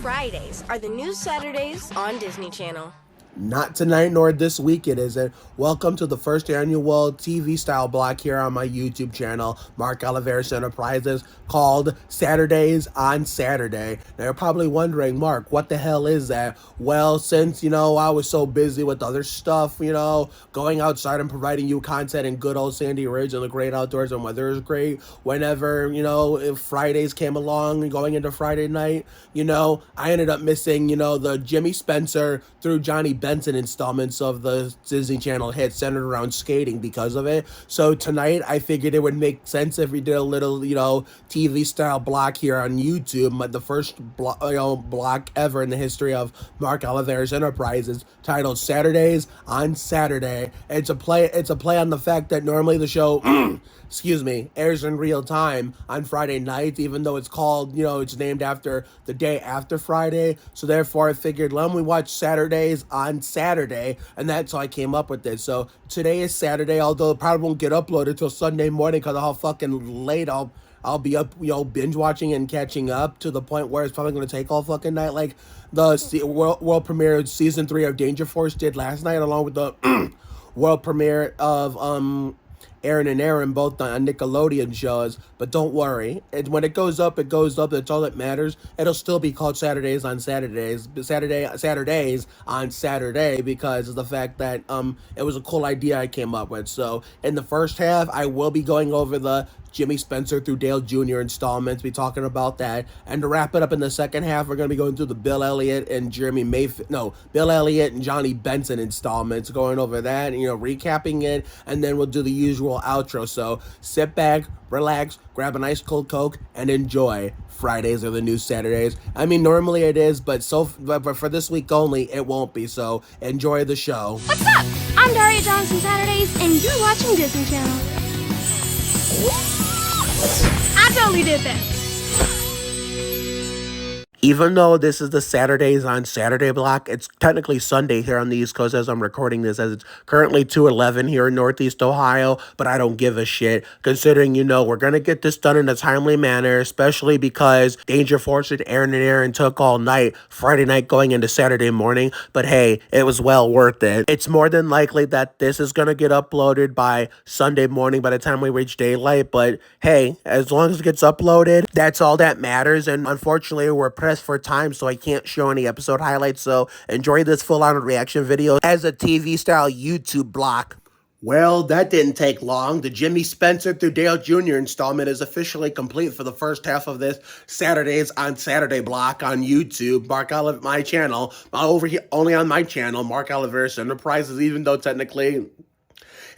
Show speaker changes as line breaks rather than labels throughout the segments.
Fridays are the new Saturdays on Disney Channel.
Not tonight nor this week it isn't. Welcome to the first annual TV style block here on my YouTube channel, Mark Oliveris Enterprises, called Saturdays on Saturday. Now you're probably wondering, Mark, what the hell is that? Well, since, I was so busy with other stuff, going outside and providing you content in good old Sandy Ridge and the great outdoors and weather is great. Whenever, if Fridays came along and going into Friday night, I ended up missing, the Jimmy Spencer through Johnny Benson installments of the Disney Channel hit centered around skating because of it. So tonight I figured it would make sense if we did a little, TV style block here on YouTube, the first block ever in the history of Mark Oliveris Enterprises, titled Saturdays on Saturday. It's a play on the fact that normally the show airs in real time on Friday nights, even though it's called, it's named after the day after Friday. So therefore I figured, let me watch Saturdays on Saturday, and that's how I came up with this. So today is Saturday, although it probably won't get uploaded till Sunday morning because of how fucking late I'll be up, binge watching and catching up to the point where it's probably going to take all fucking night, like the world premiere of season 3 of Danger Force did last night, along with the world premiere of Aaron and Aaron, both on Nickelodeon shows. But don't worry, when it goes up, it goes up. That's all that matters. It'll still be called Saturdays on Saturdays on Saturday, because of the fact that it was a cool idea I came up with. So in the first half, I will be going over the Jimmy Spencer through Dale Jr. installments, be talking about that. And to wrap it up in the second half, we're going to be going through the Bill Elliott and Bill Elliott and Johnny Benson installments, going over that, and, recapping it, and then we'll do the usual outro. So sit back, relax, grab a nice cold Coke, and enjoy. Fridays are the new Saturdays. I mean, normally it is, but for this week only, it won't be. So enjoy the show.
What's up? I'm Daria Johnson Saturdays, and you're watching Disney Channel. I totally did that.
Even though this is the Saturdays on Saturday block, it's technically Sunday here on the East Coast as I'm recording this, as it's currently 2:11 here in Northeast Ohio, but I don't give a shit, considering, we're going to get this done in a timely manner, especially because Danger Force and Aaron took all night, Friday night going into Saturday morning, but hey, it was well worth it. It's more than likely that this is going to get uploaded by Sunday morning by the time we reach daylight, but hey, as long as it gets uploaded, that's all that matters, and unfortunately, we're pressed for time, so I can't show any episode highlights, so enjoy this full-on reaction video as a TV-style YouTube block. Well, that didn't take long. The Jimmy Spencer through Dale Jr. installment is officially complete for the first half of this Saturdays on Saturday block on YouTube. My channel, over here, only on my channel, Mark Oliveris Enterprises, even though technically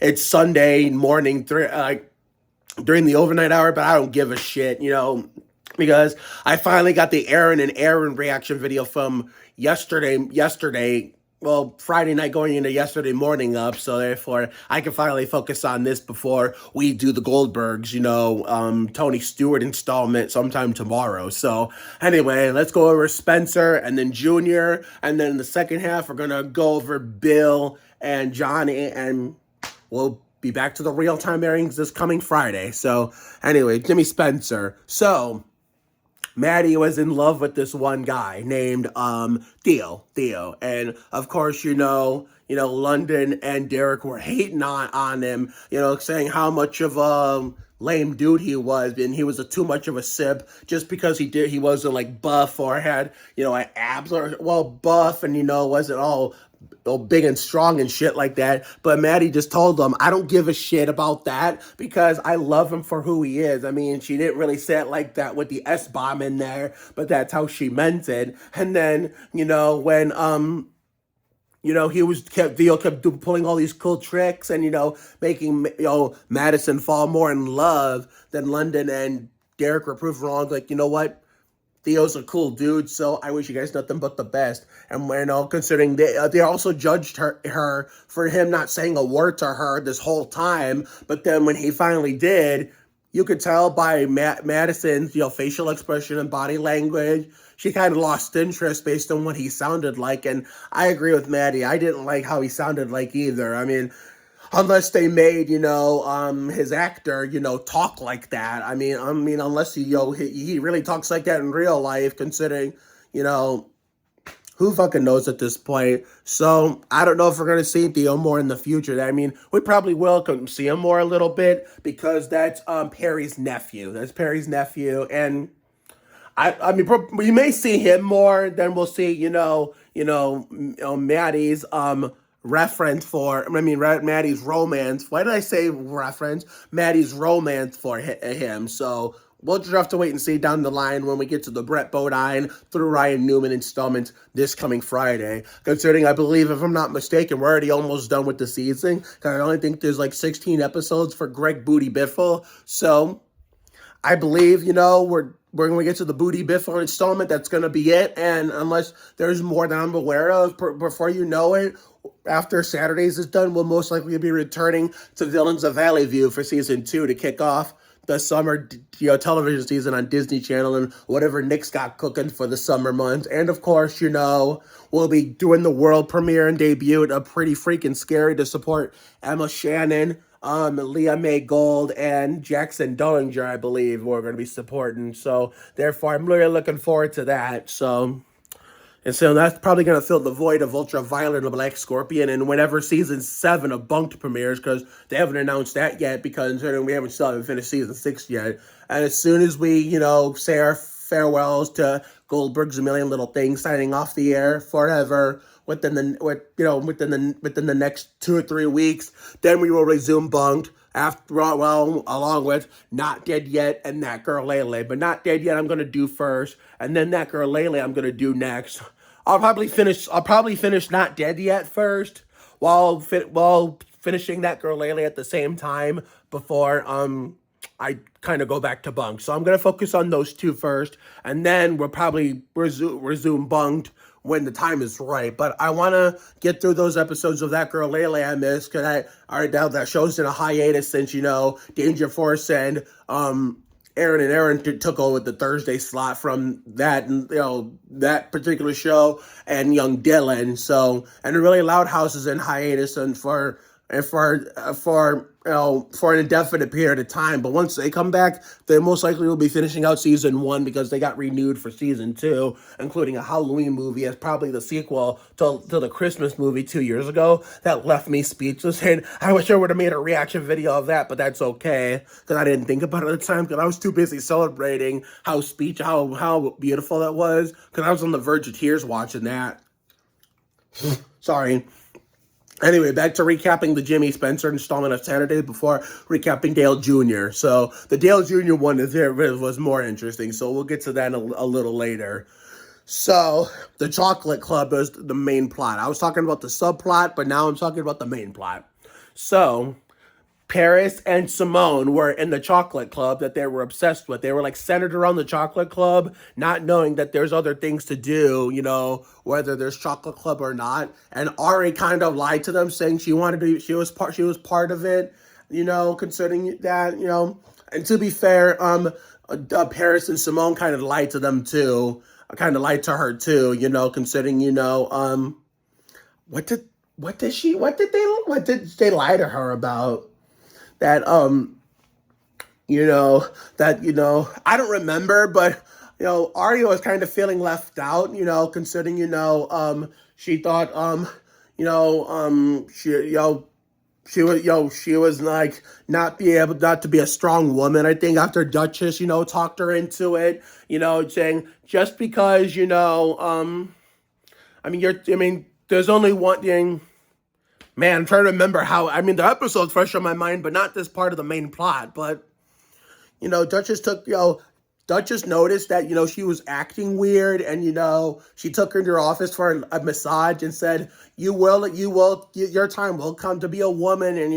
it's Sunday morning, during the overnight hour, but I don't give a shit, because I finally got the Aaron and Aaron reaction video from yesterday, well, Friday night going into yesterday morning up, so therefore I can finally focus on this before we do the Goldbergs, Tony Stewart installment sometime tomorrow. So anyway, let's go over Spencer and then Junior, and then in the second half we're going to go over Bill and Johnny, and we'll be back to the real-time airings this coming Friday. So anyway, Jimmy Spencer. So Maddie was in love with this one guy named Theo. And of course, London and Derek were hating on him, saying how much of a lame dude he was, and he was too much of a simp just because he wasn't like buff or had, abs, or buff, and wasn't all big and strong and shit like that. But Maddie just told him, I don't give a shit about that because I love him for who he is. I mean, she didn't really say it like that with the S-bomb in there, but that's how she meant it. And then, when Theo kept pulling all these cool tricks and, making, Madison fall more in love than London and Derek were proved wrong. Like, you know what? Theo's a cool dude, so I wish you guys nothing but the best. And, considering they also judged her for him not saying a word to her this whole time, but then when he finally did, you could tell by Madison's, facial expression and body language, she kind of lost interest based on what he sounded like. And I agree with Maddie. I didn't like how he sounded like either. I mean, unless they made, his actor, talk like that. I mean, unless he really talks like that in real life, considering, you know, who fucking knows at this point? So I don't know if we're gonna see Theo more in the future. I mean, we probably will see him more a little bit because that's Perry's nephew. That's Perry's nephew, and I mean, we may see him more than we'll see, Maddie's reference for. I mean, Maddie's romance. Why did I say reference? Maddie's romance for him. So we'll just have to wait and see down the line when we get to the Brett Bodine through Ryan Newman installment this coming Friday. Considering, I believe, if I'm not mistaken, we're already almost done with the season. Because I only think there's like 16 episodes for Greg Booty Biffle. So I believe, we're going to get to the Booty Biffle installment. That's going to be it. And unless there's more that I'm aware of, before you know it, after Saturdays is done, we'll most likely be returning to Villains of Valley View for season 2 to kick off the summer, television season on Disney Channel and whatever Nick's got cooking for the summer months. And of course, we'll be doing the world premiere and debut of Pretty Freaking Scary to support Emma Shannon, Leah May Gold, and Jackson Dollinger, I believe, we're going to be supporting. So therefore, I'm really looking forward to that. So that's probably going to fill the void of Ultraviolet and Black Scorpion and whenever season 7 of Bunked premieres, because they haven't announced that yet because we haven't finished season 6 yet. And as soon as we, say our farewells to Goldberg's A Million Little Things signing off the air forever within the next 2 or 3 weeks, then we will resume Bunked. Along with Not Dead Yet and That Girl Lele. But Not Dead Yet I'm going to do first, and then That Girl Lele I'm going to do next. I'll probably finish Not Dead Yet first, while finishing That Girl Lele at the same time before I kind of go back to Bunk. So I'm going to focus on those two first, and then we'll probably resume Bunked when the time is right. But I want to get through those episodes of That Girl Lele I missed, because now that show's in a hiatus since, Danger Force and Aaron took over the Thursday slot from that, that particular show, and Young Dylan. So, and really Loud House is in hiatus for an indefinite period of time. But once they come back, they most likely will be finishing out season 1 because they got renewed for season 2, including a Halloween movie as probably the sequel to the Christmas movie 2 years ago that left me speechless. And I wish I would have made a reaction video of that, but that's okay because I didn't think about it at the time because I was too busy celebrating how beautiful that was, because I was on the verge of tears watching that. Sorry. Anyway, back to recapping the Jimmy Spencer installment of Saturday before recapping Dale Jr. So the Dale Jr. one was more interesting, so we'll get to that a little later. So the Chocolate Club is the main plot. I was talking about the subplot, but now I'm talking about the main plot. So Paris and Simone were in the chocolate club that they were obsessed with. They were like centered around the chocolate club, not knowing that there's other things to do, whether there's chocolate club or not. And Ari kind of lied to them, saying she was part of it, considering that, and to be fair, Paris and Simone kind of lied to them too. I kind of lied to her too, considering, what did they lie to her about? That, I don't remember, but, Ari was kind of feeling left out, considering, she thought, she was like not to be a strong woman. I think after Duchess, talked her into it, saying just because, there's only one thing. Man, I'm trying to remember the episode's fresh on my mind, but not this part of the main plot. But, Duchess noticed that, she was acting weird, and, she took her into her office for a massage and said, your time will come to be a woman and,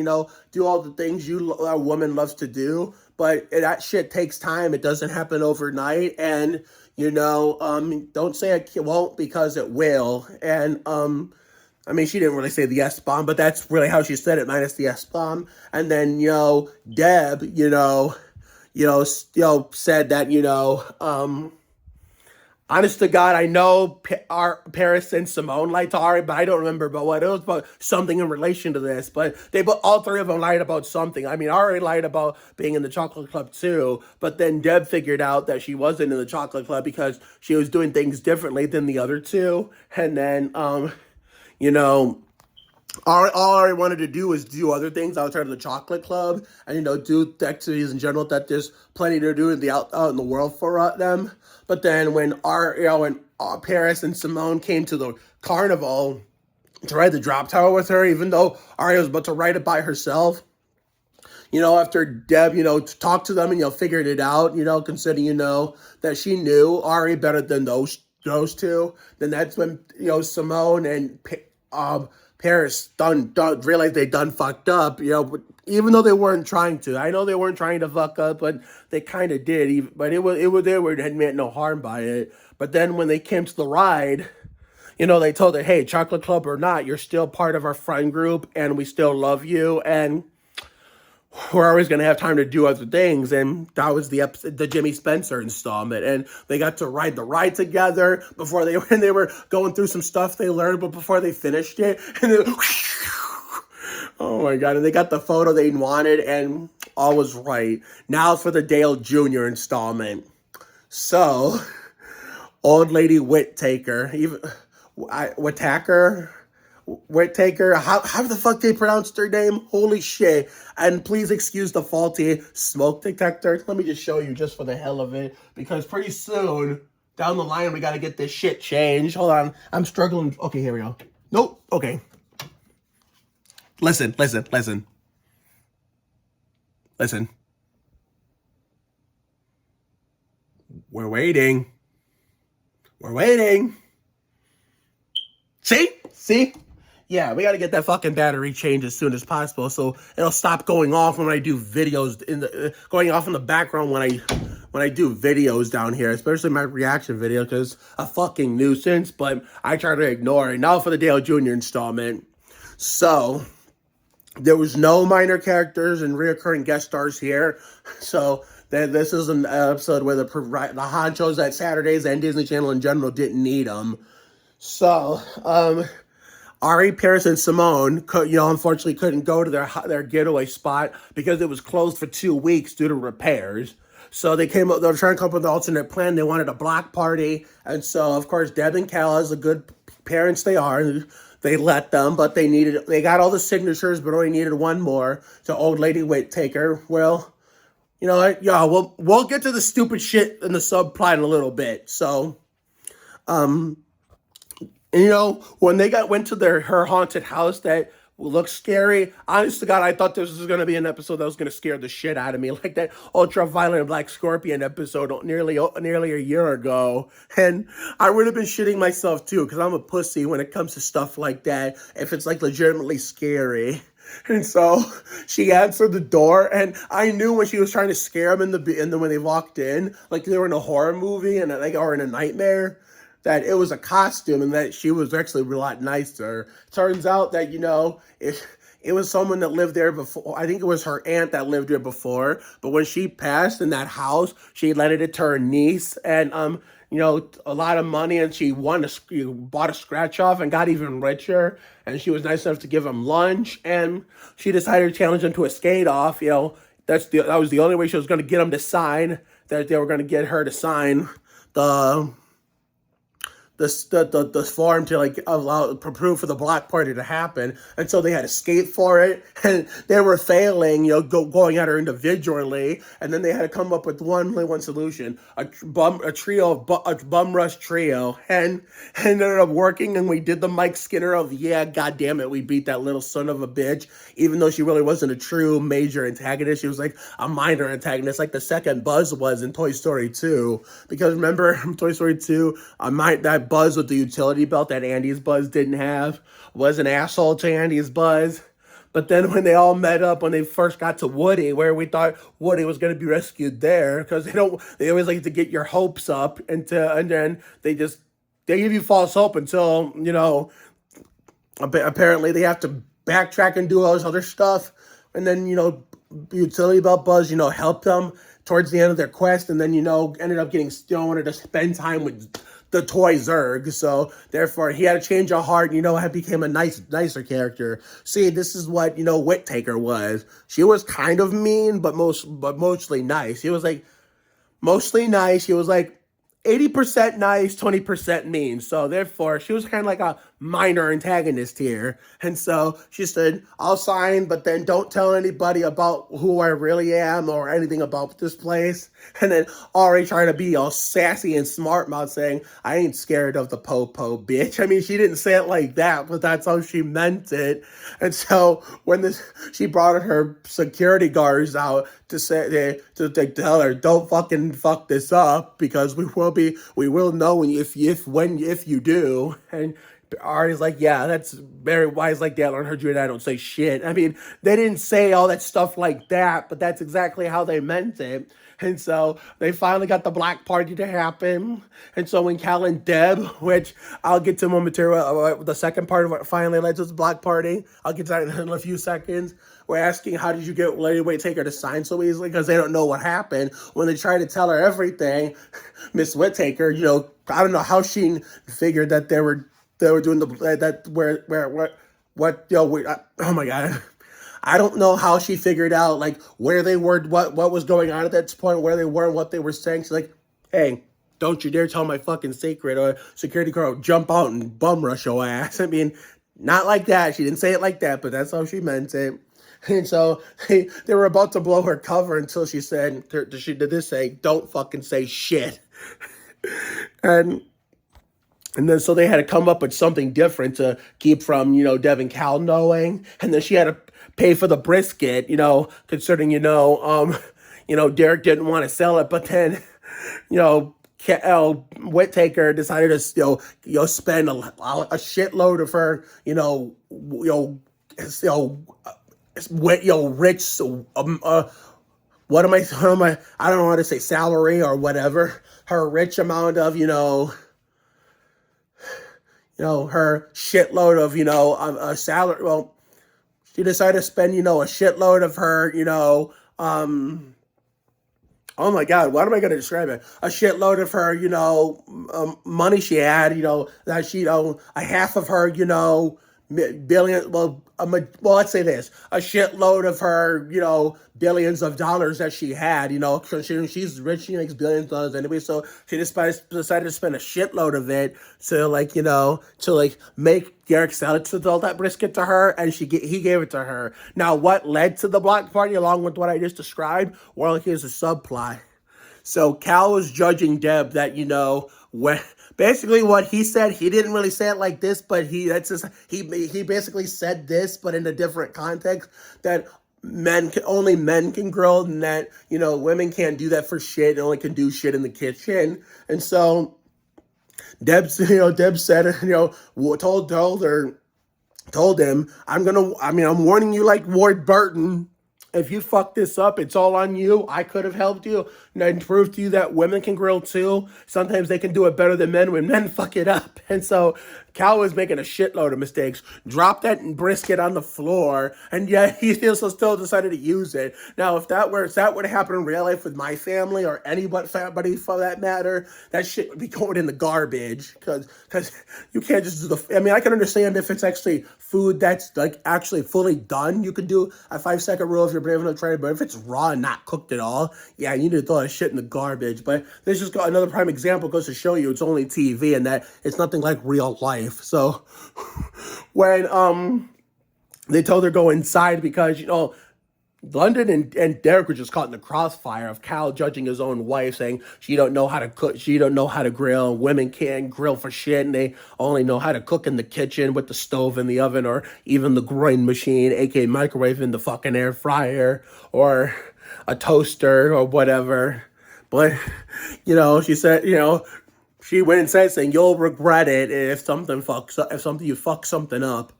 do all the things a woman loves to do. But that shit takes time. It doesn't happen overnight. And, don't say it won't, because it will. And, she didn't really say the S-bomb, but that's really how she said it, minus the S-bomb. And then, Deb, said that, Honest to God, I know our Paris and Simone lied to Ari, but I don't remember about what. It was about something in relation to this, but all three of them lied about something. I mean, Ari lied about being in the chocolate club too, but then Deb figured out that she wasn't in the chocolate club because she was doing things differently than the other two. And then, you know, all I wanted to do was do other things outside of the chocolate club, and do activities in general that there's plenty to do out in the world for them. But then when Paris and Simone came to the carnival to ride the drop tower with her, even though Aria was about to ride it by herself, after Deb, talked to them and figured it out, considering that she knew Ari better than those two, then that's when Simone and Paris done realized they done fucked up, but even though they weren't trying to. I know they weren't trying to fuck up, but they kind of did. But it was they were had meant no harm by it. But then when they came to the ride, they told her, hey, chocolate club or not, you're still part of our friend group, and we still love you, and we're always going to have time to do other things. And that was the Jimmy Spencer installment, and they got to ride the ride together before when they were going through some stuff they learned, but before they finished it, and then, oh my God, and they got the photo they wanted, and all was right. Now for the Dale Jr. installment. So old lady Whittaker, Whittaker, how the fuck they pronounced her name? Holy shit. And please excuse the faulty smoke detector. Let me just show you just for the hell of it, because pretty soon down the line we got to get this shit changed. Hold on, I'm struggling. Okay, here we go. Nope. Okay, listen. We're waiting. See? Yeah, we got to get that fucking battery changed as soon as possible, so it'll stop going off when I do videos going off in the background when I do videos down here, especially my reaction video, because a fucking nuisance. But I try to ignore it. Now for the Dale Jr. installment. So there was no minor characters and reoccurring guest stars here. So this is an episode where the honchos at Saturdays and Disney Channel in general didn't need them. So, Ari, Paris, and Simone, unfortunately couldn't go to their getaway spot because it was closed for 2 weeks due to repairs. So they were trying to come up with an alternate plan. They wanted a block party. And so, of course, Deb and Cal, as the good parents they are, they let them, but they got all the signatures, but only needed one more. So old lady Whittaker, well, you know what? Yeah, we'll get to the stupid shit in the subplot in a little bit. So, when they went to her haunted house that looked scary, honest to God, I thought this was going to be an episode that was going to scare the shit out of me, like that Ultraviolet Black Scorpion episode nearly a year ago. And I would have been shitting myself too, because I'm a pussy when it comes to stuff like that, if it's like legitimately scary. And so she answered the door, and I knew when she was trying to scare them when they walked in, like they were in a horror movie or in a nightmare, that it was a costume and that she was actually a lot nicer. Turns out that, it was someone that lived there before. I think it was her aunt that lived there before. But when she passed in that house, she lended it to her niece and, a lot of money, and she bought a scratch off and got even richer. And she was nice enough to give him lunch, and she decided to challenge him to a skate off. That was the only way she was going to get him to sign, that they were going to get her to sign the form to allow proof for the block party to happen. And so they had to skate for it, and they were failing, going at her individually, and then they had to come up with one solution, a bum rush trio, and ended up working, and we did the Mike Skinner of, yeah, god damn it, we beat that little son of a bitch, even though she really wasn't a true major antagonist. She was like a minor antagonist, like the second Buzz was in Toy Story 2, because remember Toy Story 2, that Buzz with the utility belt that Andy's Buzz didn't have was an asshole to Andy's Buzz. But then when they all met up, when they first got to Woody, where we thought Woody was going to be rescued there, because they always like to get your hopes up, and then they give you false hope until, apparently they have to backtrack and do all this other stuff. And then, utility belt Buzz, helped them towards the end of their quest, and then, ended up wanted to spend time with the toy Zurg. So therefore, he had a change of heart. Had became a nicer character. See, this is what Whittaker was. She was kind of mean, but mostly nice. She was like mostly nice. She was like 80% nice, 20% mean. So therefore, she was kind of like a minor antagonist here. And so she said, I'll sign, but then don't tell anybody about who I really am or anything about this place. And then already trying to be all sassy and smart mouth saying, I ain't scared of the po-po, bitch. I mean, she didn't say it like that, but that's how she meant it. And so when she brought her security guards out to say to tell her, don't fucking fuck this up because we will know if you do. And Ari's like, yeah, that's very wise like that. I heard you and I don't say shit. I mean, they didn't say all that stuff like that, but that's exactly how they meant it. And so they finally got the black party to happen. And so when Cal and Deb, which I'll get to momentarily, the second part of what finally led to this black party, I'll get to that in a few seconds. We're asking, how did you get Lady Whittaker to sign so easily? Because they don't know what happened. When they try to tell her everything, Miss Whittaker, I don't know how she figured that they were doing oh my God. I don't know how she figured out like where they were, what was going on at that point, where they were, and what they were saying. She's like, hey, don't you dare tell my fucking secret, or security guard will jump out and bum rush your ass. I mean, not like that. She didn't say it like that, but that's how she meant it. And so they were about to blow her cover until she said, she did this say, don't fucking say shit. And then so they had to come up with something different to keep from, Deb and Cal knowing. And then she had to pay for the brisket, considering, Derek didn't want to sell it. But then, Whittaker decided to, spend a shitload of her, rich, I don't know how to say salary or whatever, her rich amount of, her shitload of, a salary. Well, she decided to spend, a shitload of her, oh my God, what am I going to describe it? A shitload of her, money she had, that she, a half of her, billion, well, let's say this, a shitload of her, billions of dollars that she had, considering she's rich, she makes billions of dollars anyway, so she decided to spend a shitload of it to make Derek sell it to all that brisket to her, and he gave it to her. Now, what led to the block party, along with what I just described? Well, here's a subplot. So Cal was judging Deb that, when basically what he said, he didn't really say it like this, but he basically said this, but in a different context, that only men can grill, and that, women can't do that for shit, and only can do shit in the kitchen. And so Deb said, told him, I'm warning you like Ward Burton. If you fuck this up, it's all on you. I could have helped you and proved to you that women can grill too. Sometimes they can do it better than men when men fuck it up. And so Cal was making a shitload of mistakes, dropped that brisket on the floor, and yet he still decided to use it. Now, if that would happen in real life with my family or anybody for that matter, that shit would be going in the garbage, because you can't just do I can understand if it's actually food that's like actually fully done. You could do a 5-second rule if you're brave enough to try it, but if it's raw and not cooked at all, yeah, you need to throw that shit in the garbage. But this just got another prime example, goes to show you it's only TV and that it's nothing like real life. So when they told her to go inside because London and Derek were just caught in the crossfire of Cal judging his own wife, saying she don't know how to cook, she don't know how to grill, women can't grill for shit, and they only know how to cook in the kitchen with the stove and the oven, or even the groin machine, aka microwave in the fucking air fryer, or a toaster or whatever. But she said, she went and said, saying you'll regret it if you fuck something up.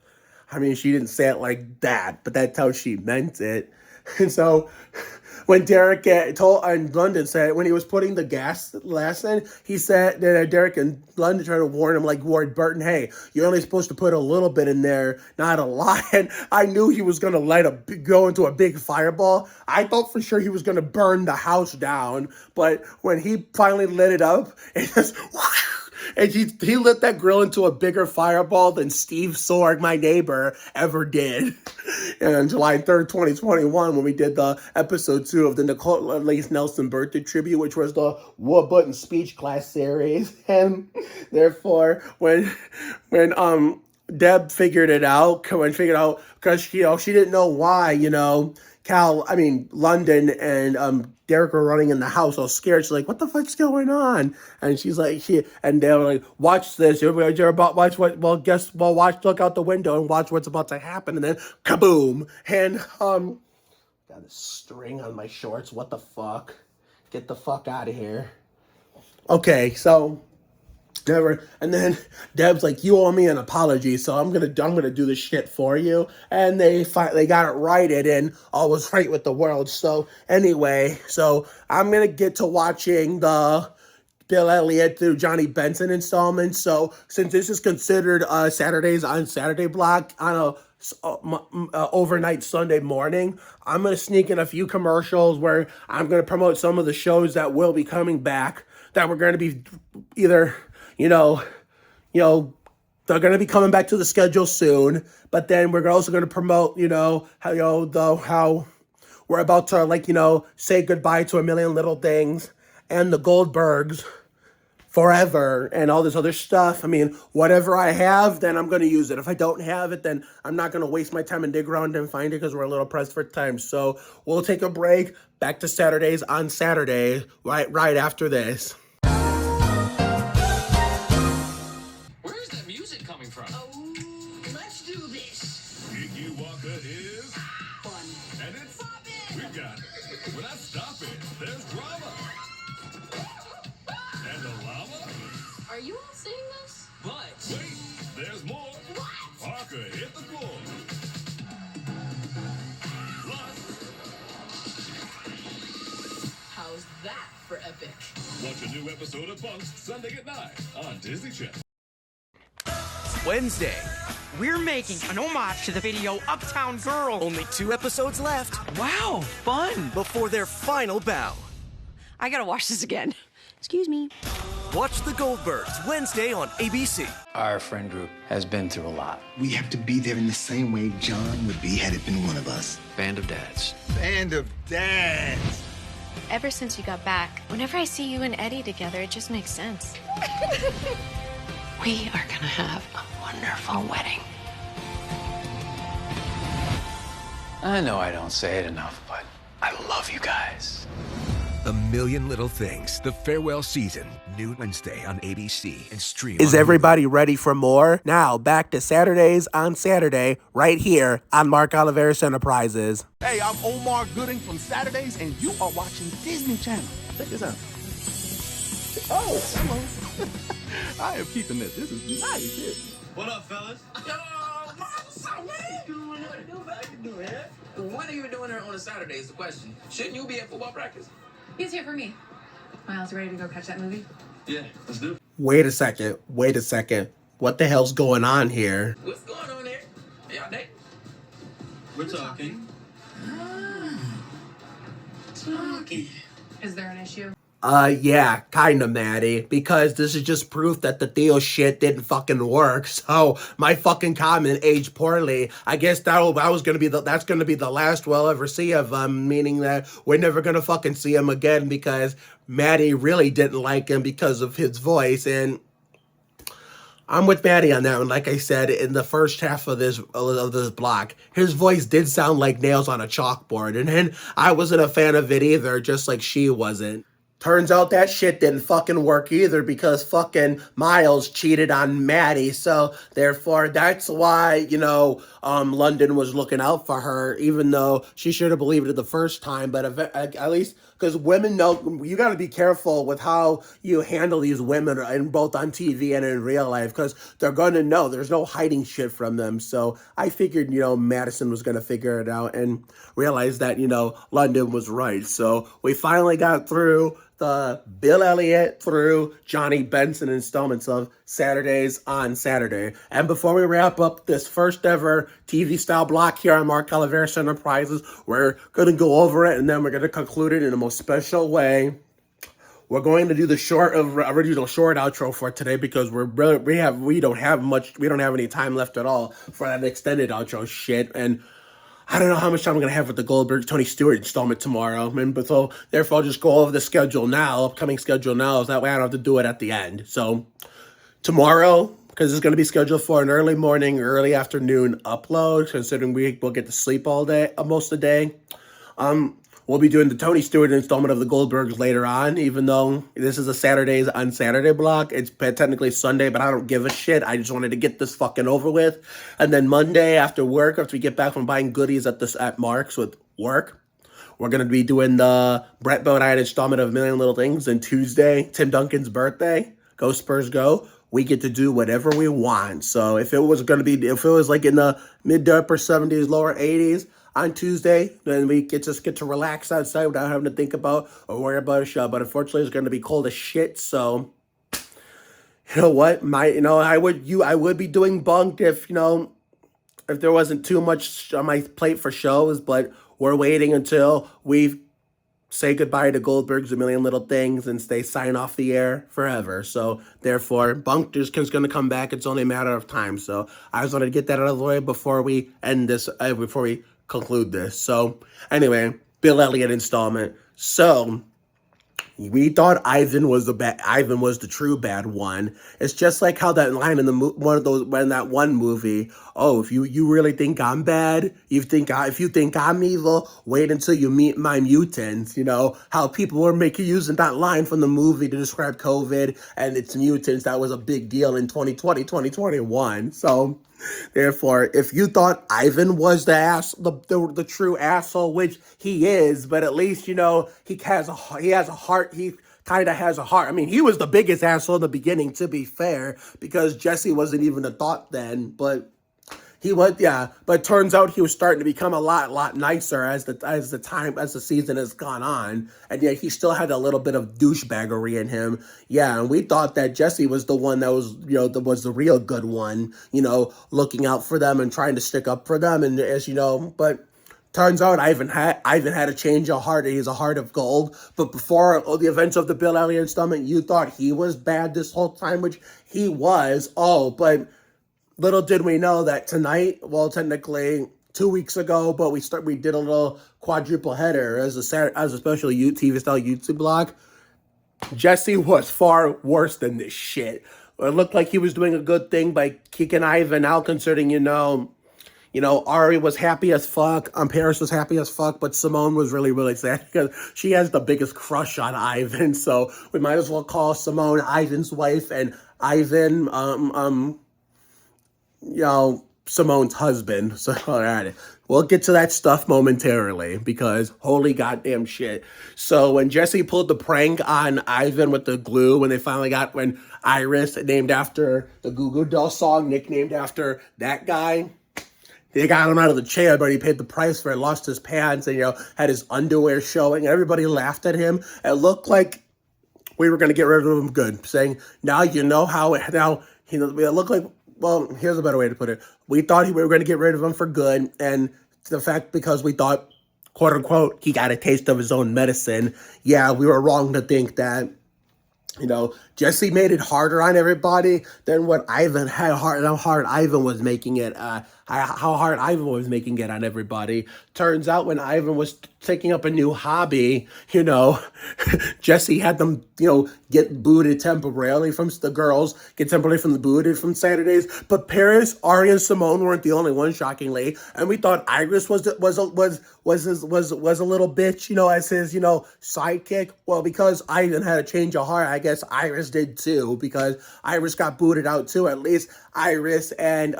I mean, she didn't say it like that, but that's how she meant it. And so when Derek told, and London said, when he was putting the gas last in, he said that Derek and London tried to warn him, like Ward Burton, hey, you're only supposed to put a little bit in there, not a lot. And I knew he was going to go into a big fireball. I thought for sure he was going to burn the house down. But when he finally lit it up, it just And he lit that grill into a bigger fireball than Steve Sorg, my neighbor, ever did. And on July 3rd, 2021, when we did the episode 2 of the Nicole Lace Nelson birthday tribute, which was the War Button speech class series. And therefore, when Deb figured it out, because she didn't know why, London and Derek were running in the house all scared. She's like, "What the fuck's going on?" And she's like, and they were like, "Watch this. You're about watch what? Well, watch. Look out the window and watch what's about to happen." And then kaboom! And got a string on my shorts. What the fuck? Get the fuck out of here. Okay, so. Never. And then Deb's like, "You owe me an apology, so I'm gonna do this shit for you." And they got it righted, and all was right with the world. So anyway, I'm gonna get to watching the Bill Elliott through Johnny Benson installment. So since this is considered Saturdays on Saturday block on a overnight Sunday morning, I'm gonna sneak in a few commercials where I'm gonna promote some of the shows that will be coming back that we're gonna be either. They're going to be coming back to the schedule soon, but then we're also going to promote, how we're about to, say goodbye to A Million Little Things and the Goldbergs forever and all this other stuff. I mean, whatever I have, then I'm going to use it. If I don't have it, then I'm not going to waste my time and dig around and find it because we're a little pressed for time. So we'll take a break. Back to Saturdays on Saturday, right after this.
There's drama. And the llama?
Are you all seeing this?
But wait, there's more. What? Parker hit the floor. Plus,
how's that for epic?
Watch a new episode of Bunks Sunday at 9 on Disney Channel.
Wednesday, we're making an homage to the video Uptown Girl.
Only 2 episodes left.
Wow, fun.
Before their final bow.
I gotta watch this again. Excuse me.
Watch The Goldbergs Wednesday on ABC.
Our friend group has been through a lot.
We have to be there in the same way John would be had it been one of us.
Band of dads.
Band of dads.
Ever since you got back, whenever I see you and Eddie together, it just makes sense.
We are gonna have a wonderful wedding.
I know I don't say it enough, but I love you guys.
A Million Little Things, the farewell season, new Wednesday on ABC and stream.
Is everybody ready for more? Now, back to Saturdays on Saturday, right here on Mark Oliveris Enterprises.
Hey, I'm Omar Gooding from Saturdays, and you are watching Disney Channel. Check this out. Oh, hello. I am keeping this. This is nice.
What up, fellas?
Yo, what's up, man? How you doing, man? What are you doing here on a Saturday is the question. Shouldn't you be at football practice?
He's here for me. Miles, ready to go catch that movie?
Yeah, let's do it.
Wait a second. What the hell's going on here?
What's going on here? Y'all Nate?
We're talking.
Talking. Is there an issue?
Yeah, kinda, Maddie, because this is just proof that the Theo shit didn't fucking work. So my fucking comment aged poorly. I guess that's gonna be the last we'll ever see of him, meaning that we're never gonna fucking see him again because Maddie really didn't like him because of his voice, and I'm with Maddie on that one. Like I said, in the first half of this block, his voice did sound like nails on a chalkboard, and then I wasn't a fan of it either, just like she wasn't. Turns out that shit didn't fucking work either because fucking Miles cheated on Maddie. So therefore, that's why, London was looking out for her, even though she should have believed it the first time. But at least because women know, you got to be careful with how you handle these women, and both on TV and in real life, because they're going to know there's no hiding shit from them. So I figured, Madison was going to figure it out and realize that, London was right. So we finally got through the Bill Elliott through Johnny Benson installments of Saturdays on Saturday. And before we wrap up this first ever TV style block here on Mark Oliveris Enterprises, we're going to go over it and then we're going to conclude it in the most special way we're going to do the original short outro for today because we don't have any time left at all for that extended outro shit. And I don't know how much time I'm going to have with the Goldberg Tony Stewart installment tomorrow. So therefore I'll just go over the schedule now, upcoming schedule now, so that way I don't have to do it at the end. So tomorrow, because it's going to be scheduled for an early morning, early afternoon upload, considering we'll get to sleep all day, most of the day. We'll be doing the Tony Stewart installment of the Goldbergs later on, even though this is a Saturdays on Saturday block. It's technically Sunday, but I don't give a shit. I just wanted to get this fucking over with. And then Monday after work, after we get back from buying goodies at Mark's with work, we're going to be doing the Brett Bodine installment of A Million Little Things. And Tuesday, Tim Duncan's birthday. Go Spurs go. We get to do whatever we want. So if it was like in the mid to upper 70s, lower 80s, on Tuesday, then we get to relax outside without having to think about or worry about a show. But unfortunately, it's going to be cold as shit. So, you know what? I would be doing bunked if there wasn't too much on my plate for shows. But we're waiting until we say goodbye to Goldberg's A Million Little Things and sign off the air forever. So therefore, bunked is going to come back. It's only a matter of time. So I just wanted to get that out of the way before we end this. Before we conclude this. So anyway, Bill Elliott installment. So we thought Ivan was the true bad one. It's just like how that line in that one movie. Oh, if you really think I'm bad, if you think I'm evil, wait until you meet my mutants. You know how people were using that line from the movie to describe COVID and its mutants. That was a big deal in 2020, 2021. So therefore, if you thought Ivan was the true asshole, which he is, but at least he has a heart. He kind of has a heart. I mean, he was the biggest asshole in the beginning, to be fair, because Jesse wasn't even a thought then. But he was, yeah. But it turns out he was starting to become a lot nicer as the season has gone on, and yet he still had a little bit of douchebaggery in him. Yeah, and we thought that Jesse was the one that was, was the real good one, looking out for them and trying to stick up for them, and but turns out Ivan had a change of heart. He's a heart of gold. But before the events of the Bill Elliott installment, you thought he was bad this whole time, which he was. Oh, but little did we know that tonight, well, technically 2 weeks ago, but we did a little quadruple header as a special TV style YouTube block. Jesse was far worse than this shit. It looked like he was doing a good thing by kicking Ivan out, considering Ari was happy as fuck, Paris was happy as fuck, but Simone was really, really sad because she has the biggest crush on Ivan. So we might as well call Simone Ivan's wife and Ivan, Simone's husband. So, all right, we'll get to that stuff momentarily because holy goddamn shit. So when Jesse pulled the prank on Ivan with the glue, when Iris, named after the Goo Goo Dolls song, nicknamed after that guy, they got him out of the chair, but he paid the price for it, lost his pants, and, had his underwear showing. Everybody laughed at him. It looked like we were going to get rid of him good, saying, it looked like, well, here's a better way to put it. We thought we were going to get rid of him for good, and the fact because we thought, quote unquote, he got a taste of his own medicine. Yeah, we were wrong to think that, Jesse made it harder on everybody than what Ivan had how hard Ivan was making it on everybody. Turns out when Ivan was taking up a new hobby, Jesse had them, get booted temporarily from the girls, booted from Saturdays. But Paris, Ari, and Simone weren't the only ones, shockingly. And we thought Iris was a little bitch, as his, sidekick. Well, because Ivan had a change of heart, I guess Iris did too, because Iris got booted out too. At least Iris and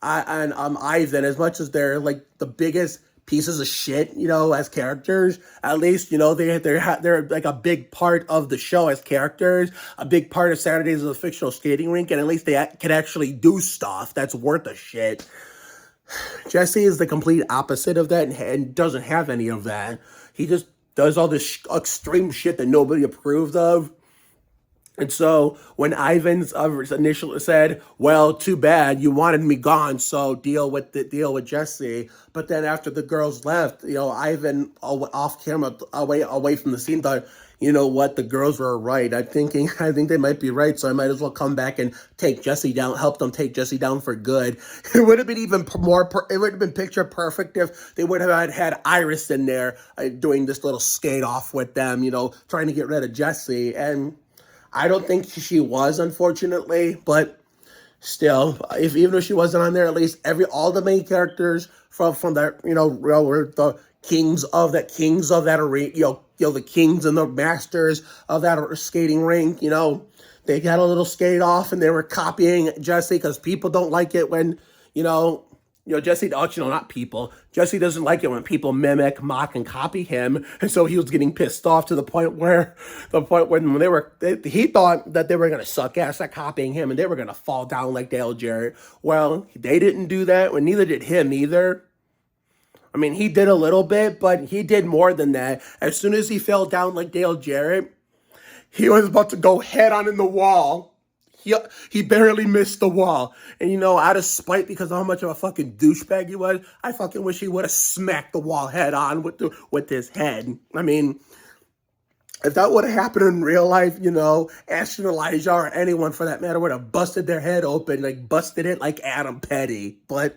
Ivan, as much as they're like the biggest pieces of shit, as characters, at least, they're like a big part of the show as characters, a big part of Saturdays as a fictional skating rink, and at least they can actually do stuff that's worth a shit. Jesse is the complete opposite of that and doesn't have any of that. He just does all this extreme shit that nobody approved of. And so when Ivan's initially said, well, too bad, you wanted me gone, so deal with Jesse. But then after the girls left, Ivan off camera, away from the scene, thought, you know what, the girls were right. I think they might be right, so I might as well come back and take Jesse down, help them take Jesse down for good. It would have been even it would have been picture perfect if they would have had Iris in there doing this little skate off with them, you know, trying to get rid of Jesse. And I don't think she was, unfortunately, but still, even if she wasn't on there, at least all the main characters from that, you know, were the kings of that arena, you know, the kings and the masters of that skating rink, you know, they got a little skate off and they were copying Jesse because people don't like it when, you know, Jesse, not people. Jesse doesn't like it when people mimic, mock, and copy him. And so he was getting pissed off to the point when he thought that they were going to suck ass at copying him and they were going to fall down like Dale Jarrett. Well, they didn't do that, and neither did him either. I mean, he did a little bit, but he did more than that. As soon as he fell down like Dale Jarrett, he was about to go head on in the wall. He barely missed the wall. And, you know, out of spite because of how much of a fucking douchebag he was, I fucking wish he would have smacked the wall head on with his head. I mean, if that would have happened in real life, you know, Ashton, Elijah, or anyone for that matter would have busted their head open, like busted it like Adam Petty. But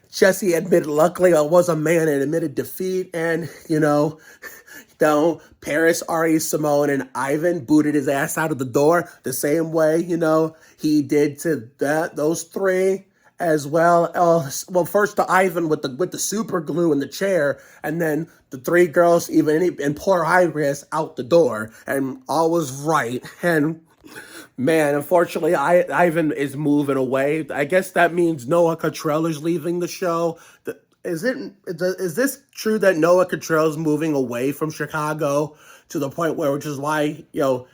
Jesse admitted, luckily, I was a man and admitted defeat. And, you know, Paris, Ari, Simone, and Ivan booted his ass out of the door the same way, you know, he did to those three as well. Well, first to Ivan with the super glue in the chair, and then the three girls, and poor Iris out the door, and all was right. And man, unfortunately, Ivan is moving away. I guess that means Noah Cottrell is leaving the show. Is this true that Noah Cottrell is moving away from Chicago to the point where, which is why, you know,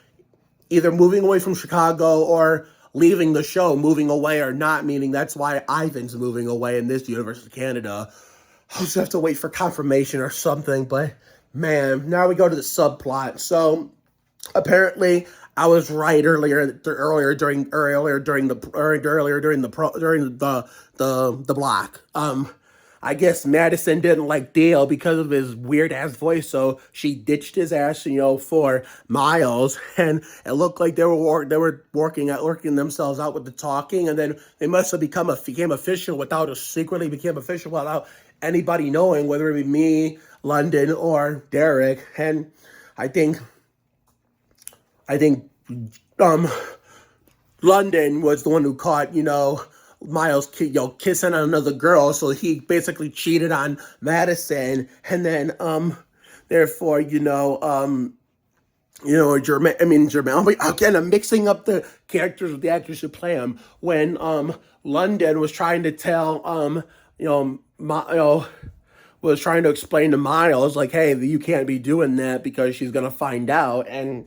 either moving away from Chicago or leaving the show, moving away or not, meaning that's why Ivan's moving away in this universe of Canada. I'll just have to wait for confirmation or something. But man, now we go to the subplot. So apparently, I was right earlier during the block. I guess Madison didn't like Dale because of his weird ass voice, so she ditched his ass, you know, for Miles. And it looked like they were working themselves out with the talking, and then they must have became official without anybody knowing, whether it be me, London, or Derek. And I think London was the one who caught, you know, Miles, kissing on another girl, so he basically cheated on Madison, and then, therefore, Jermaine. Again, I'm mixing up the characters with the actors who play him. When London was trying to tell, was trying to explain to Miles, like, hey, you can't be doing that because she's gonna find out, and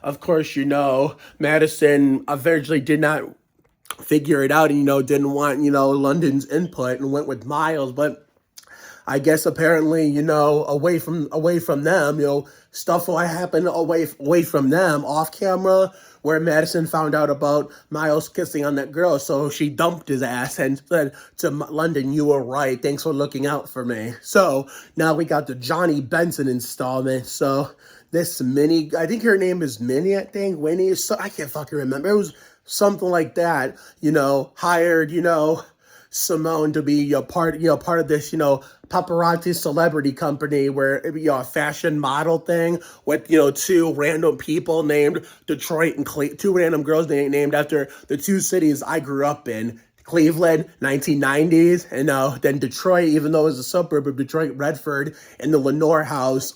of course, you know, Madison eventually did not figure it out and, you know, didn't want, you know, London's input and went with Miles. But I guess apparently, you know, away from them, you know, stuff will happen away from them off camera, where Madison found out about Miles kissing on that girl, so she dumped his ass and said to London, "You were right. Thanks for looking out for me." So now we got the Johnny Benson installment. So this Minnie, I think her name is Minnie, I think, Winnie, so I can't fucking remember. It was something like that, you know, hired, you know, Simone to be a part of this, you know, paparazzi celebrity company where, you know, a fashion model thing with, you know, two random people named Detroit and two random girls named after the two cities I grew up in. Cleveland, 1990s, and then Detroit, even though it was a suburb of Detroit, Redford, and the Lenore House,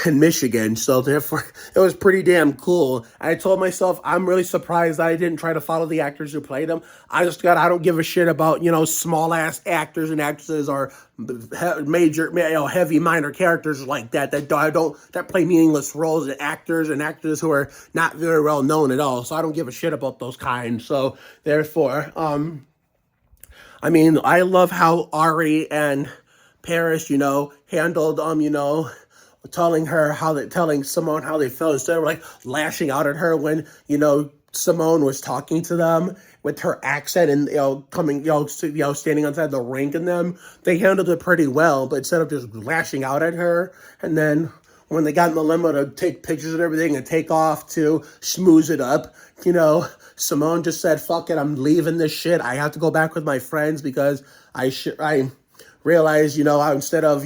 in Michigan. So therefore, it was pretty damn cool. I told myself, I'm really surprised I didn't try to follow the actors who played them. I don't give a shit about, you know, small ass actors and actresses or major, you know, heavy minor characters like that play meaningless roles, and actors and actresses who are not very well known at all. So I don't give a shit about those kinds. So therefore, I mean, I love how Ari and Paris, you know, handled, you know, telling Simone how they felt, instead of like lashing out at her when, you know, Simone was talking to them with her accent and, you know, standing outside the rink, and them, they handled it pretty well. But instead of just lashing out at her, and then when they got in the limo to take pictures and everything and take off to schmooze it up, you know, Simone just said, fuck it, I'm leaving this shit. I have to go back with my friends because I realized, you know, instead of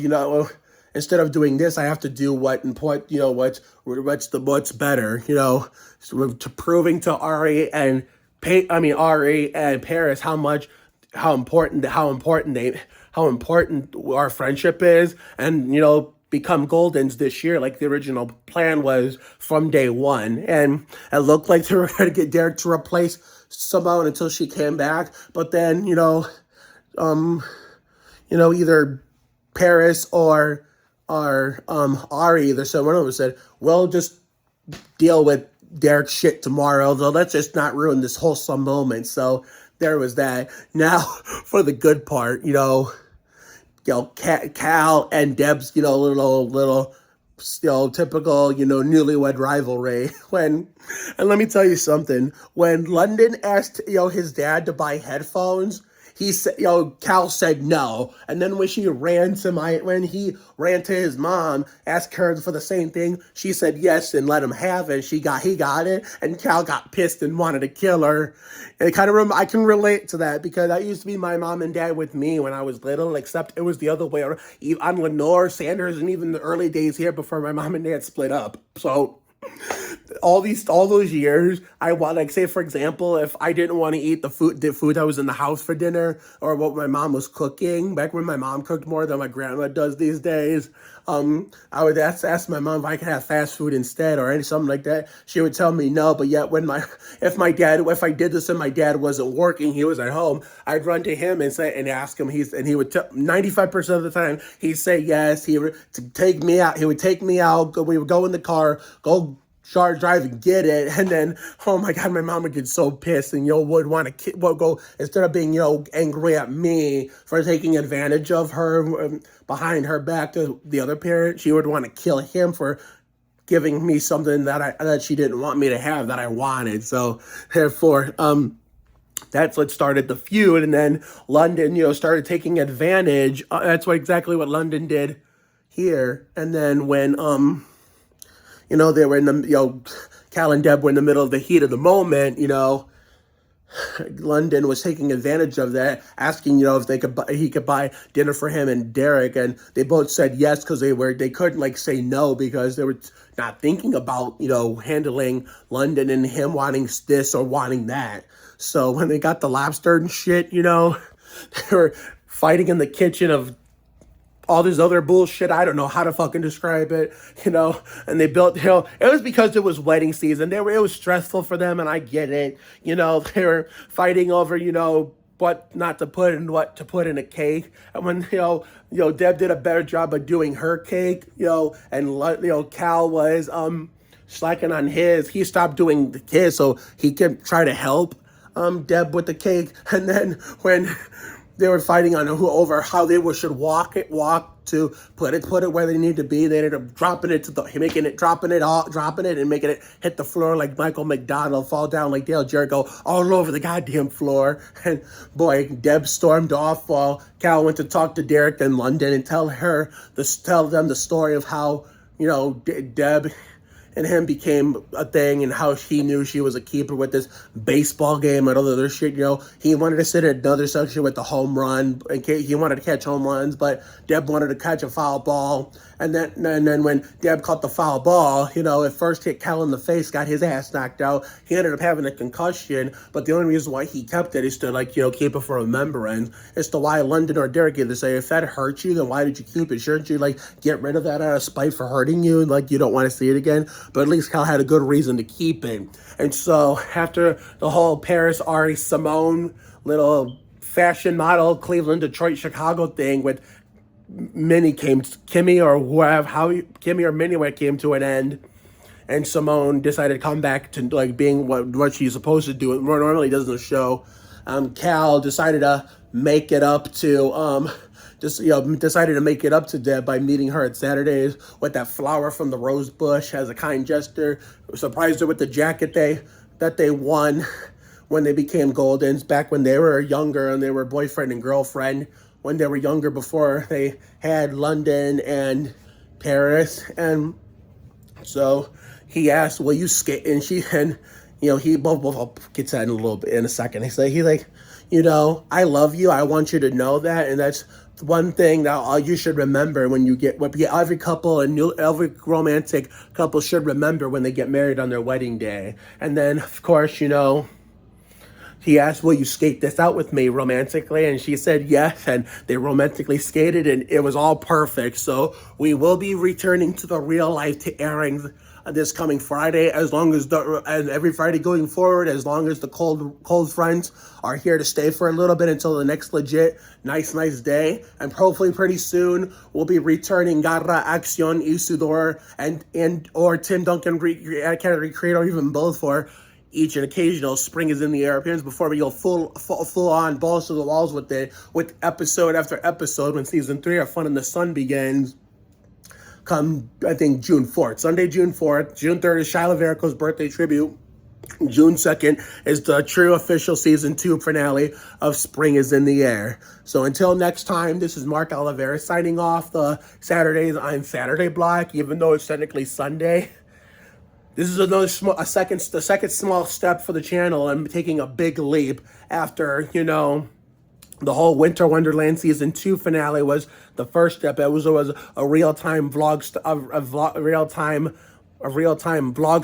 doing this, I have to do what's better, you know, so to proving to Ari and Paris how important our friendship is, and, you know, become Goldens this year like the original plan was from day one. And it looked like they were going to get Derek to replace Simone until she came back, but then, either Paris or Ari, either someone of them said, we'll just deal with Derek's shit tomorrow, though let's just not ruin this wholesome moment. So there was that. Now for the good part, Cal and Deb's, little typical, newlywed rivalry. And let me tell you something. When London asked, his dad to buy headphones, he said, Cal said no. And then when he ran to his mom, asked her for the same thing, she said yes and let him have it. He got it, and Cal got pissed and wanted to kill her. And I can relate to that because that used to be my mom and dad with me when I was little, except it was the other way around. On Lenore, Sanders, and even the early days here before my mom and dad split up. So all those years, say for example, if I didn't want to eat the food that was in the house for dinner or what my mom was cooking, back when my mom cooked more than my grandma does these days, I would ask my mom if I could have fast food instead or something like that. She would tell me no, but yet if I did this and my dad wasn't working, he was at home, I'd run to him and ask him. He would 95% of the time he'd say yes. He would take me out. We would go in the car, go drive and get it, and then, oh my God, my mom would get so pissed and would want to go, instead of being angry at me for taking advantage of her behind her back to the other parent, she would want to kill him for giving me something that she didn't want me to have that I wanted. So therefore, that's what started the feud. And then London, started taking advantage. That's exactly what London did here. And then when they were in the, Cal and Deb were in the middle of the heat of the moment, London was taking advantage of that, asking, if he could buy dinner for him and Derek, and they both said yes because they couldn't say no because they were not thinking about, handling London and him wanting this or wanting that. So when they got the lobster and shit, they were fighting in the kitchen of all this other bullshit. I don't know how to fucking describe it, and they built, it was because it was wedding season. It was stressful for them, and I get it. They were fighting over, what not to put and what to put in a cake. And when, Deb did a better job of doing her cake, and, Cal was, slacking on his, he stopped doing his so he could try to help, Deb with the cake. And then when they were fighting on over how they should walk to put it where they need to be, they ended up dropping it and making it hit the floor like Michael McDonald, fall down like Dale Jericho all over the goddamn floor. And boy, Deb stormed off while Cal went to talk to Derek in London and tell them the story of how, Deb and him became a thing and how he knew she was a keeper with this baseball game and all the other shit, He wanted to sit in another section with the home run. He wanted to catch home runs, but Deb wanted to catch a foul ball. And then when Deb caught the foul ball, at first hit Cal in the face, got his ass knocked out. He ended up having a concussion, but the only reason why he kept it is to, keep it for remembrance. As to why London or Derek either say, if that hurt you, then why did you keep it? Shouldn't you, get rid of that out of spite for hurting you? You don't want to see it again? But at least Cal had a good reason to keep it. And so after the whole Paris, Ari, Simone little fashion model, Cleveland, Detroit, Chicago thing with Kimmy or Minnie came to an end, and Simone decided to come back to being what she's supposed to do. Normally does in the show. Cal decided to make it up to decided to make it up to Deb by meeting her at Saturdays with that flower from the rose bush as a kind gesture. Surprised her with the jacket that they won when they became Goldens, back when they were younger and they were boyfriend and girlfriend, when they were younger before they had London and Paris. And So he asked, "Will you skate?" And he both I'll get to that in a little bit in a second. He's like, I love you. I want you to know that, and that's one thing that you should remember when you get what every couple and every romantic couple should remember when they get married on their wedding day. And then, of course, he asked, "Will you skate this out with me romantically?" And she said yes, and they romantically skated, and it was all perfect. So we will be returning to the real life to airing this coming Friday, and every Friday going forward, as long as the cold fronts are here to stay for a little bit until the next legit nice day. And hopefully pretty soon we'll be returning Garra, Acción, Isidore, and or Tim Duncan can recreate, or even both for each and occasional Spring is in the Air appearance before we go full on balls to the walls with episode after episode when season 3 of Fun in the Sun begins. Come, I think, June 4th. Sunday, June 4th. June 3rd is Shia LaVerico's birthday tribute. June 2nd is the true official season 2 finale of Spring is in the Air. So until next time, this is Mark Oliveira signing off the Saturdays on Saturday block, even though it's technically Sunday. This is the second small step for the channel. I'm taking a big leap after, the whole Winter Wonderland season 2 finale was the first step. It was a real-time vlog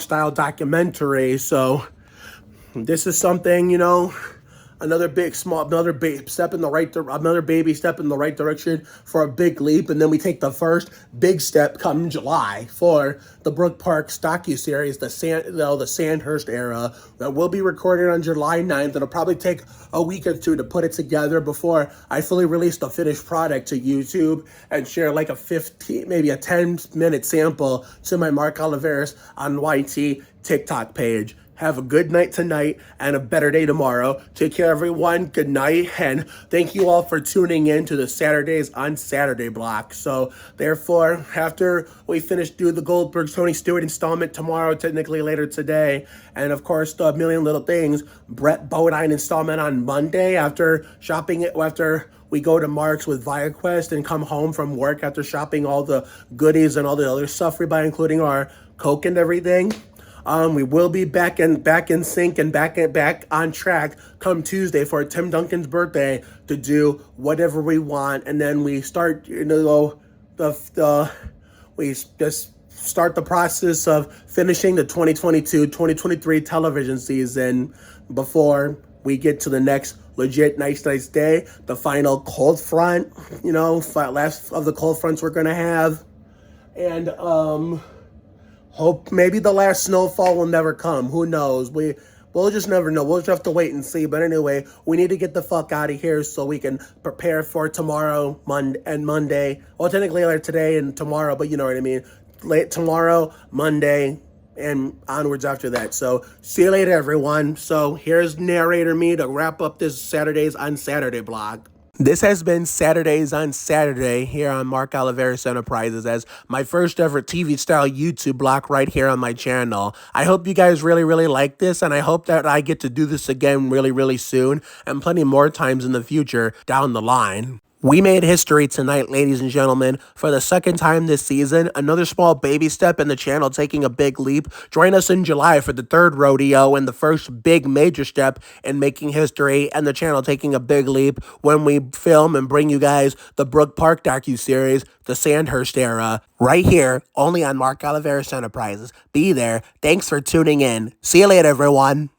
style documentary. So this is something, another baby step in the right direction for a big leap. And then we take the first big step come July for the Brook Park docuseries, the Sandhurst era, that will be recorded on July 9th. It'll probably take a week or two to put it together before I fully release the finished product to YouTube and share like a 10-minute sample to my Mark Oliveris on YT TikTok page. Have a good night tonight and a better day tomorrow. Take care, everyone. Good night. And thank you all for tuning in to the Saturdays on Saturday block. So, therefore, after we finish do the Goldberg Tony Stewart installment tomorrow, technically later today, and of course, the Million Little Things, Brett Bodine installment on Monday after we go to Mark's with ViaQuest and come home from work after shopping all the goodies and all the other stuff we buy, including our Coke and everything. We will be back in sync and back on track come Tuesday for Tim Duncan's birthday to do whatever we want, and then we start, we just start the process of finishing the 2022-2023 television season before we get to the next legit nice day, the final cold front, last of the cold fronts we're gonna have, and hope maybe the last snowfall will never come. Who knows? We'll just never know. We'll just have to wait and see. But anyway, we need to get the fuck out of here so we can prepare for tomorrow, Monday. Well, technically like today and tomorrow, but you know what I mean. Late tomorrow, Monday, and onwards after that. So see you later, everyone. So here's narrator me to wrap up this Saturdays on Saturday block. This has been Saturdays on Saturday here on Mark Oliveris Enterprises as my first ever TV-style YouTube block right here on my channel. I hope you guys really, really like this, and I hope that I get to do this again really, really soon and plenty more times in the future down the line. We made history tonight, ladies and gentlemen. For the second time this season, another small baby step in the channel taking a big leap. Join us in July for the third rodeo and the first big major step in making history and the channel taking a big leap when we film and bring you guys the Brook Park docuseries, the Sandhurst era, right here, only on Mark Oliveris Enterprises. Be there. Thanks for tuning in. See you later, everyone.